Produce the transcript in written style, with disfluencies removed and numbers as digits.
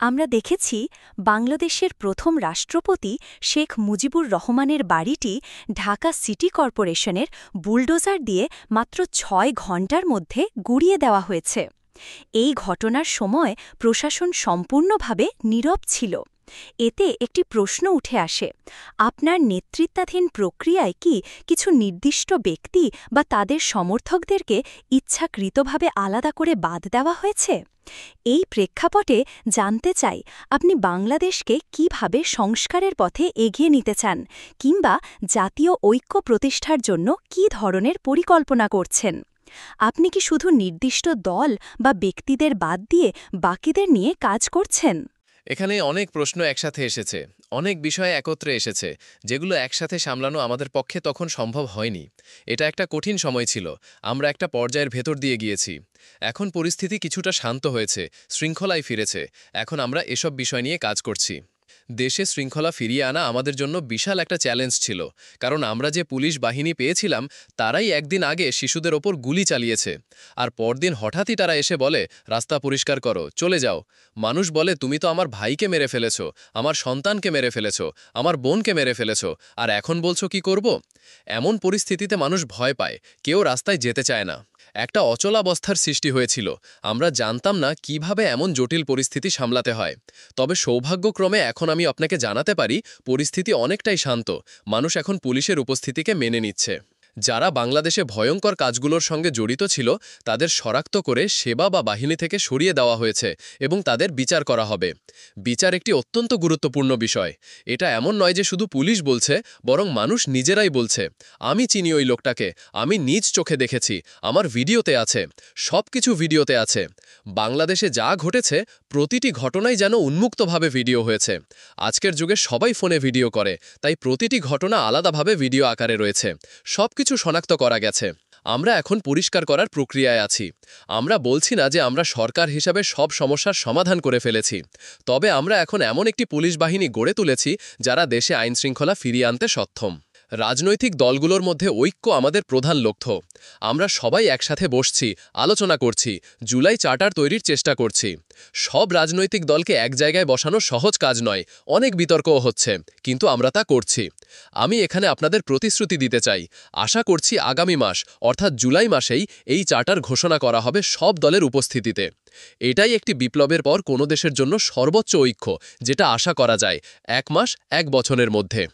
আমরা দেখেছি বাংলাদেশের প্রথম রাষ্ট্রপতি শেখ মুজিবুর রহমানের বাড়িটি ঢাকা সিটি কর্পোরেশনের বুলডোজার দিয়ে মাত্র ৬ ঘণ্টার মধ্যে গুড়িয়ে দেওয়া হয়েছে। এই ঘটনার সময় প্রশাসন সম্পূর্ণভাবে নীরব ছিল। এতে একটি প্রশ্ন উঠে আসে, আপনার নেতৃত্বাধীন প্রক্রিয়ায় কি কিছু নির্দিষ্ট ব্যক্তি বা তাদের সমর্থকদেরকে ইচ্ছাকৃতভাবে আলাদা করে বাদ দেওয়া হয়েছে? এই প্রেক্ষাপটে জানতে চাই, আপনি বাংলাদেশকে কিভাবে সংস্কারের পথে এগিয়ে নিতে চান, কিংবা জাতীয় ঐক্য প্রতিষ্ঠার জন্য কী ধরনের পরিকল্পনা করছেন? আপনি কি শুধু নির্দিষ্ট দল বা ব্যক্তিদের বাদ দিয়ে বাকিদের নিয়ে কাজ করছেন? এখানে অনেক প্রশ্ন একসাথে এসেছে, অনেক বিষয় একত্রে এসেছে, যেগুলো একসাথে সামলানো আমাদের পক্ষে তখন সম্ভব হয়নি। এটা একটা কঠিন সময় ছিল। আমরা একটা পর্যায়ের ভেতর দিয়ে গিয়েছি। এখন পরিস্থিতি কিছুটা শান্ত হয়েছে, শৃঙ্খলায় ফিরেছে। এখন আমরা এসব বিষয় নিয়ে কাজ করছি। দেশে শৃঙ্খলা ফিরিয়ে আনা আমাদের জন্য বিশাল একটা চ্যালেঞ্জ ছিল, কারণ আমরা যে পুলিশ বাহিনী পেয়েছিলাম তারাই একদিন আগে শিশুদের ওপর গুলি চালিয়েছে, আর পরদিন হঠাৎই তারা এসে বলে রাস্তা পরিষ্কার করো, চলে যাও। মানুষ বলে তুমি তো আমার ভাইকে মেরে ফেলেছো, আমার সন্তানকে মেরে ফেলেছো, আমার বোনকে মেরে ফেলেছো, আর এখন বলছো কি করব? এমন পরিস্থিতিতে মানুষ ভয় পায়, কেউ রাস্তায় যেতে চায় না। একটা অচলাবস্থার সৃষ্টি হয়েছিল। আমরা জানতাম না কিভাবে এমন জটিল পরিস্থিতি সামলাতে হয়। তবে সৌভাগ্যক্রমে এখন আমি আপনাকে জানাতে পারি, পরিস্থিতি অনেকটাই শান্ত। মানুষ এখন পুলিশের উপস্থিতিকে মেনে নিচ্ছে। যারা বাংলাদেশে ভয়ঙ্কর কাজগুলোর সঙ্গে জড়িত ছিল তাদের শনাক্ত করে সেবা বা বাহিনী থেকে সরিয়ে দেওয়া হয়েছে এবং তাদের বিচার করা হবে। বিচার একটি অত্যন্ত গুরুত্বপূর্ণ বিষয়। এটা এমন নয় যে শুধু পুলিশ বলছে, বরং মানুষ নিজেরাই বলছে, আমি চিনি ওই লোকটাকে, আমি নিজ চোখে দেখেছি, আমার ভিডিওতে আছে, সব কিছু ভিডিওতে আছে। বাংলাদেশে যা ঘটেছে প্রতিটি ঘটনাই যেন উন্মুক্তভাবে ভিডিও হয়েছে। আজকের যুগে সবাই ফোনে ভিডিও করে, তাই প্রতিটি ঘটনা আলাদাভাবে ভিডিও আকারে রয়েছে। সবকিছু শনাক্ত করা গেছে। আমরা এখন পরিষ্কার করার প্রক্রিয়ায় আছি। আমরা বলছি না যে আমরা সরকার হিসাবে সব সমস্যার সমাধান করে ফেলেছি, তবে আমরা এখন এমন একটি পুলিশ বাহিনী গড়ে তুলেছি যারা দেশে আইনশৃঙ্খলা ফিরিয়ে আনতে সক্ষম। রাজনৈতিক দলগুলোর মধ্যে ঐক্য আমাদের প্রধান লক্ষ্য। আমরা সবাই একসাথে বসছি, আলোচনা করছি, জুলাই চার্টার তৈরির চেষ্টা করছি। সব রাজনৈতিক দলকে এক জায়গায় বসানো সহজ কাজ নয়, অনেক বিতর্কও হচ্ছে, কিন্তু আমরা তা করছি। আমি এখানে আপনাদের প্রতিশ্রুতি দিতে চাই, আশা করছি আগামী মাস অর্থাৎ জুলাই মাসেই এই চার্টার ঘোষণা করা হবে সব দলের উপস্থিতিতে। এটাই একটি বিপ্লবের পর কোনো দেশের জন্য সর্বোচ্চ ঐক্য, যেটা আশা করা যায় 1 মাস 1 বছরের মধ্যে।